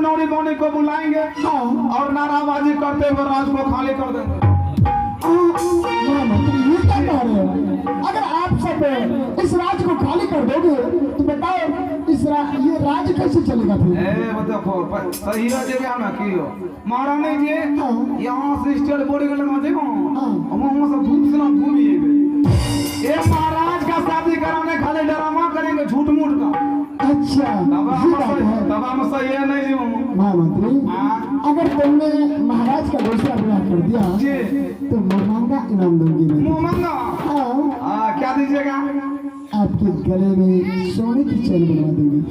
नौरी बौनी को बुलाएंगे और नाराबाजी करते हुए राज को खाली कर देंगे। ये क्या कह रहे हो? अगर आप सब इस राज को खाली कर दोगे तो बताओ ये राज कैसे चलेगा फिर? देखो सही जगह ना की हो महारानी जी यहाँ से स्टेट बोर्ड के लगा देखो वहाँ से धूप से ना घूमिएगा। ये महाराज का शादी कराने खाली ड्रामा करेंगे झूठ मूठ का। अच्छा दबा में सही है नहीं जी महामंत्री, अगर तुमने महाराज का दूसरा विवाह कर दिया तो मोहंगा इनाम दूंगी मैं। मोहंगा? हाँ क्या दीजिएगा? आपके गले में सोने की चेन बनवा दूंगी।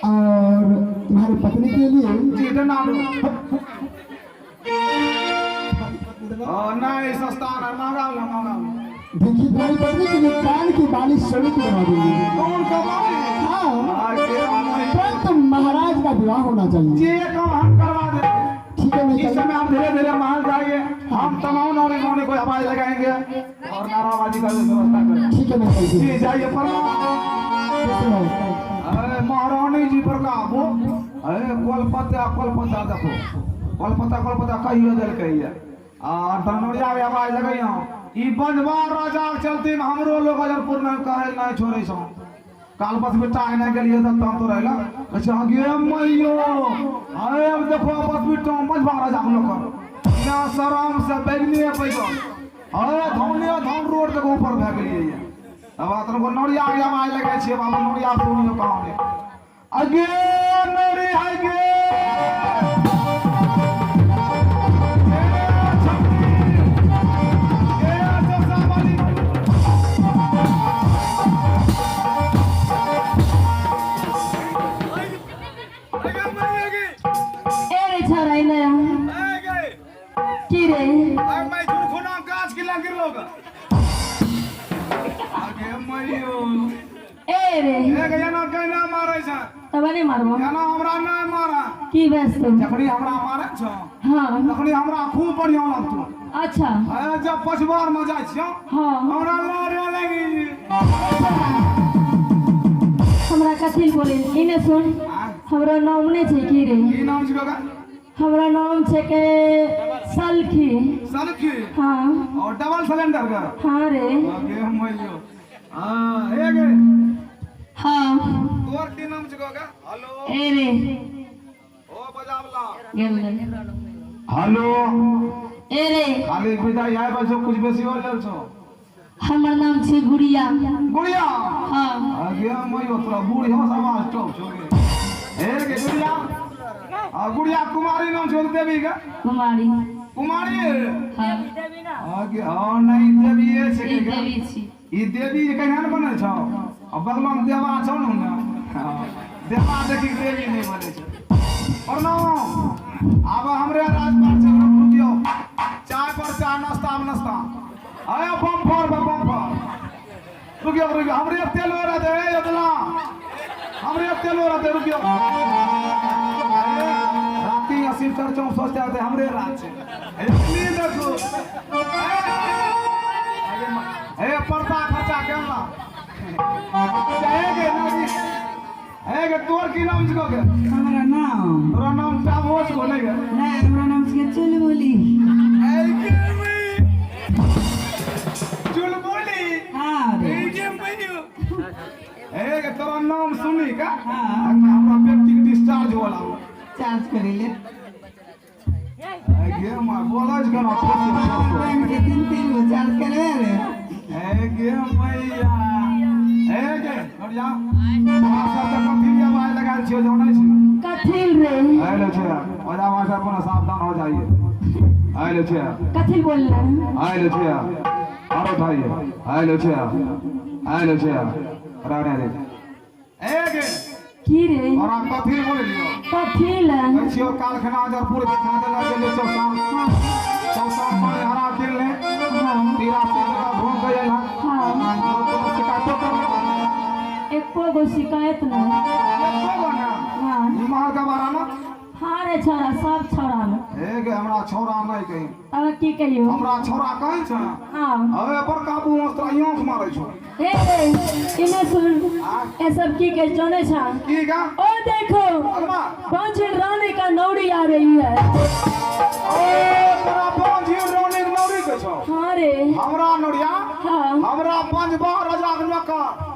और तुम्हारी पत्नी के लिए नहीं सस्ता है महंगा। देखिए तुम्हारी पत्नी के लिए कान की बाली सोने की बनवा दूंगी। कौन तो महाराज का विवाह होना चाहिए। ये काम हम करवा देंगे। ठीक है, इस समय आप धीरे धीरे महल जाइए, हम तमाम नौनी को आवाज लगाएंगे और नाराबाजी का व्यवस्था करेंगे। ठीक है मैं जी जाइए महारानी जी पर काबू। कोलपता देखो कोलपता कहिए दिल कहिए धनोरिया आवाज लगाइए। ई बंजवार राजा चलती हमरो लोग अजरपुर में कहे नहीं छोड़े छो। काल बस बेटा आने के लिए तब तो रहला अच्छा गे मैयो अरे अब देखो बस बेटा बंजवार राजा हम लोग कर ना शरम से बैगनी है पैसा अरे धौन रोड के ऊपर भे गेलिए। अब आतन को नौरिया के आवाज लगे छे बाबू नौरिया सुनियो कहां अगे नौरी आगे तबने मारबो याना हमरा नहीं मारा की बेस तुम जखनी हमरा मारे छ हां तखनी हमरा खूब बढ़िया लगतो। अच्छा है जब पछवार में जाय छ हां हमरा लारे लगी हमरा कथि बोले इने सुन हमरा नाम ने छै की रे? की नाम छ का? हमरा नाम छै के सलखी। सलखी? हां और डबल सिलेंडर का? हां रे आगे हमयो हां एगे हां तोर की नाम छ का? हेलो ए रे ओ बजावला गेल हेलो ए रे खाली विदाई आए बस कुछ बेसी हो लेल छो। हमर नाम छै गुड़िया। गुड़िया? हां आगे हमयो तोरा बूढ़ी हो समाज टॉप छोगे ए के गुड़िया गुड़िया कुमारी नाम छ देवी का? कुमारी कुमारी हां देवी ना आगे हां नहीं देवी छै के देवी छी ई देवी केहन बने छ? अब बगल में देवा छ न देवा देखी देवी नहीं बने छ। प्रणाम अब हमरे राजपाट से रुकियो चाय पर चाय नाश्ता में नाश्ता आया बम पर रुकियो हमरे तेल हो रहा दे यदला हमरे तेल हो रहा दे रुकियो राती 80 चर्चों सोचते थे हमरे रात से इतनी देखो ए पर्दा खर्चा करना है तोर की नाम छ के? हमारा नाम तोरा नाम टामोस को नहीं है? नहीं हमारा नाम से चुलबुली। चुलबुली? हाँ है तोरा नाम सुनी का? हाँ हमरा व्यक्ति के डिस्चार्ज होला चार्ज करे ले ये मां बोला ज कना बैंक के 3 गो चार्ज करे रे है गे मैया है गे बढ़िया मास्टर का कथी आवाज लगा छियो जानै छी कथिल रे आइले छे ओजा मास्टर पर सावधान हो जाइए आइले छे कथिल बोल रहा आइले छे और उठाइए आइले छे राणे रे ए गे की रे और आप कथी बोल लियो कथिल छियो कालखना अजरपुर के छाते लगे चौसा पानी हरा दिल ने तेरा से का भूल गया हां शिकायत कर एको गो शिकायत ना हां हां महल का बारा में हां रे छोरा सब छोरा में हे के हमरा छोरा नहीं कही अब की कहियो हमरा छोरा कहीं छै हाँ हवे पर काबू मस्त आंख मारै छौ हे इने सुन ये सब की कह जाने छा की का ओ देखो अगमा पांच रानी का नौड़ी आ रही है ओ तोरा पांच रोने नौरी के छौ हाँ रे हमरा नोरिया हाँ हमरा पंजबा राजा के नौकर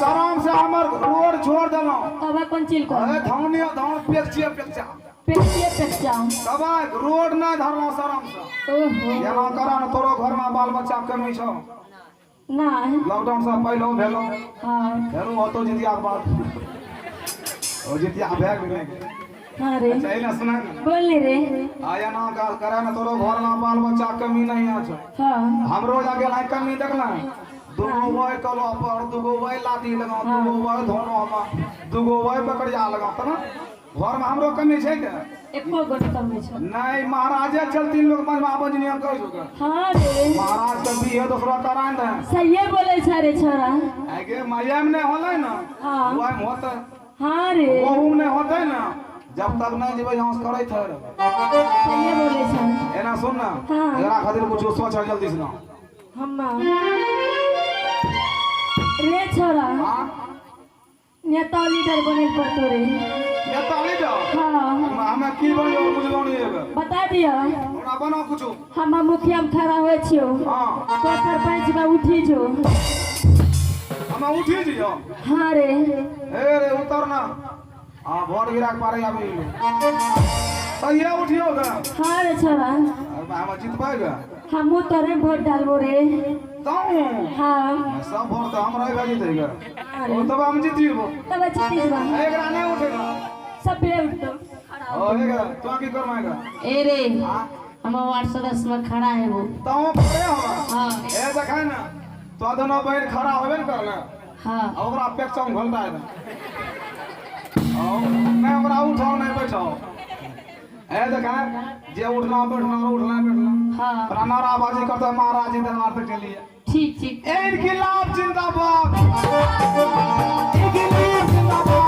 आराम से हमर रोड छोड़ देलौ तब कौन चिल को ए धौनिया धौन पेचिया पेचा पेचिए पेचा तब रोड ना धरलो आराम से ओहो एना करा न तोरो घर में बाल बच्चा कमी छौ ना लॉकडाउन से पहले भेलो हाँ फेरो होतो जितिया के बाद ओ जितिया भए गेलै हाँ रे सही ना सुना बोल ले रे आया ना गाल करे न तोरो घर में बाल बच्चा कमी नहीं आ छौ हाँ हमरो जाके लाई कमी देखला दुगो भाई कलो पर दुगो भाई लादी लगाओ दुगो भाई धोनो हम दुगो भाई पकड़िया लगाओ त ना घर में हमरो कमी छै के एको गो कम छो नहीं महाराजे चलती लोग मजमा बजनिया कह जो हाँ रे महाराज के भी है दूसरा करान दे सही बोले छा रे छोरा आगे माया में नहीं होले ना हाँ वो में होता हाँ रे ओहू में नहीं होते ना जब तक नहीं जेबे यहाँ से करे थे सही बोले छा एना सुन ना हाँ। एकरा खातिर कुछ सोच जल्दी से ना हम रे छोरा हां नेता लीडर बने पड़तो रे नेता लीडर हाँ हमें की बनियो बुझलो नहीं है बता दियो हमरा बनो कुछ हम मुखिया में खड़ा होए छियो हां तो सरपंच में उठी जो हम उठी जियो हाँ रे ए रे उतर ना हां भोट गिरा के पारे अभी सही उठियो गा हाँ रे छोरा हम जीत पाएगा हम तोरे वोट डालबो रे ताऊ हाँ सब भोट तो हमरा ही जीतेगा अरे ओ तब हम जीतिबो तब जीती बा एकरा नहीं उठेगा सब पे उठतो ओ एकरा तू की करमाएगा ए रे हां हम वार्ड सदस्य में खड़ा है वो ताऊ पड़े हो हाँ ए देखा ना तो दोनों बहन खड़ा होबे न करले हाँ ओकरा अपेक्षा में घलता है ओ मैं ओकरा उठाओ नहीं बैठाओ ए देखा जे उठना बैठना हाँ पर नाराबाजी करता महाराज दरबार तक चलिए ठीक ठीक इनकलाब जिंदाबाद इनकलाब जिंदाबाद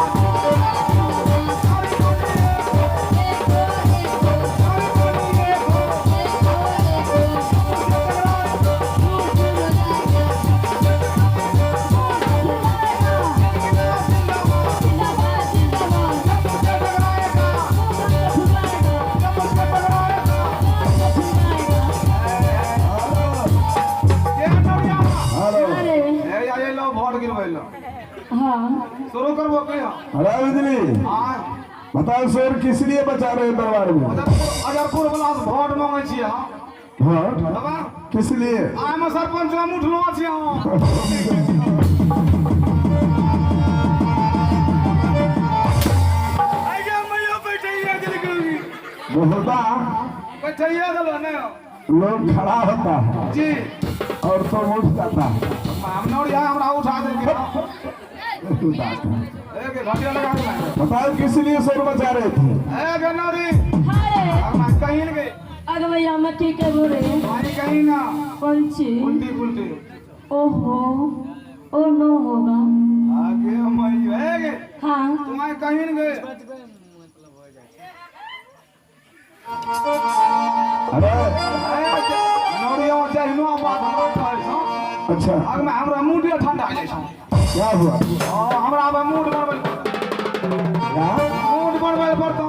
अरे ए ये लो वोट गिरवे लो हाँ शुरू करबो कहियो अरे बिजली हां बताओ सर किस लिए बचा रहे हैं दरबार में अजरपुर वाला से वोट मांगे छी हां वोट बाबा किस लिए आइ में सरपंच में उठलो छी हां आगे मैं बैठिए दिल करूंगी बहुधा बैठिए दलो ने लोग खड़ा होता है जी और तो उठ जाता है हम नोर यहां हमरा उठा देंगे एक घटिया लगा के बताओ किस लिए सर बचा रहे थे ए गनौरी हाँ रे हम कहीं गए अगर भैया मैं की करूँ रे पानी कहीं ना कौन सी उल्टी उल्टी ओहो ओ नो होगा आगे मैं है हाँ तुम्हारे कहीं गए अरे नौरिया चाहिए बात हमरा अच्छा अगर मैं हमरा मूड ठंडा जाए क्या हुआ हमरा अब मूड बनबे क्या मूड बनबे पड़ता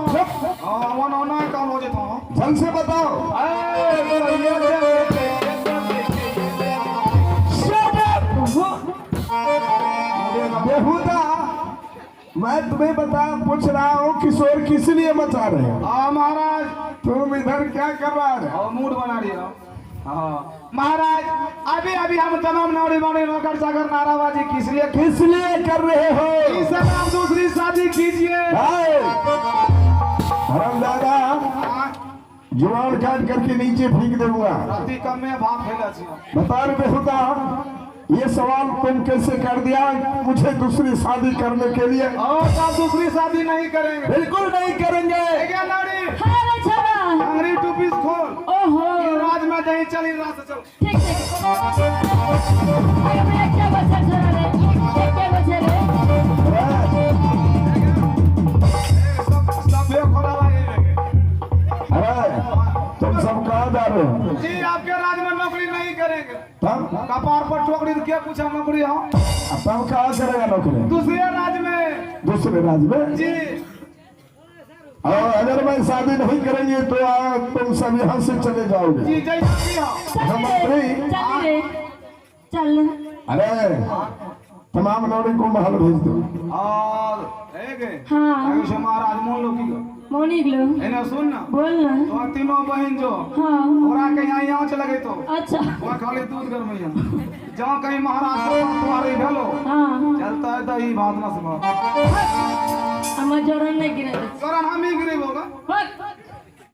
वनो ना काम हो जेतो जल्द से बताओ बेहुदा मैं तुम्हें पूछ रहा हूँ किशोर किस लिए बचा रहे हो हाँ महाराज तुम इधर क्या कर रहा है और मूड बना रही हो हाँ महाराज अभी अभी हम तमाम नौड़ी बने नौकर चाकर नाराबाजी किस लिए कर रहे हो इस समय आप दूसरी शादी कीजिए हरामजादा जुबान काट करके नीचे फेंक दूंगा राती कम में भाप फैला छी बता रे बेहुदा ये सवाल तुम कैसे कर दिया मुझे दूसरी शादी करने के लिए और आप दूसरी शादी नहीं करेंगे बिल्कुल नहीं करेंगे क्या नौड़ी हाँ रे छोरा अंग्रेजी टूपी खोल ओहो ये राज में नहीं चली रात से चल ठीक ठीक अगर मैं क्या बचा छोरा रे क्या बचा रे सब बेखोरा लगे कुछ नौकरी हो अब तब कहाँ करेगा नौकरी? दूसरे राज्य में। दूसरे राज्य में? जी और अगर मैं शादी नहीं करेंगे तो तुम सब यहाँ से चले जाओगे। जी जैसा भी हो। चल रे चल रे चल अरे तमाम नौकरी को महल भेज दो। और एक हाँ आगे महाराज मोन लो की मोनिक लो एने सुन ना बोल ना तो तीनों बहन जो हाँ ओरा के यहाँ चले गए तो अच्छा वहाँ खाली दूध गरमैया जहाँ कहीं महाराज को तुम्हारे भेलो हाँ चलता है तो ये बात ना सुनो हम जोरन नहीं गिरे करण हम ही गिरे होगा बस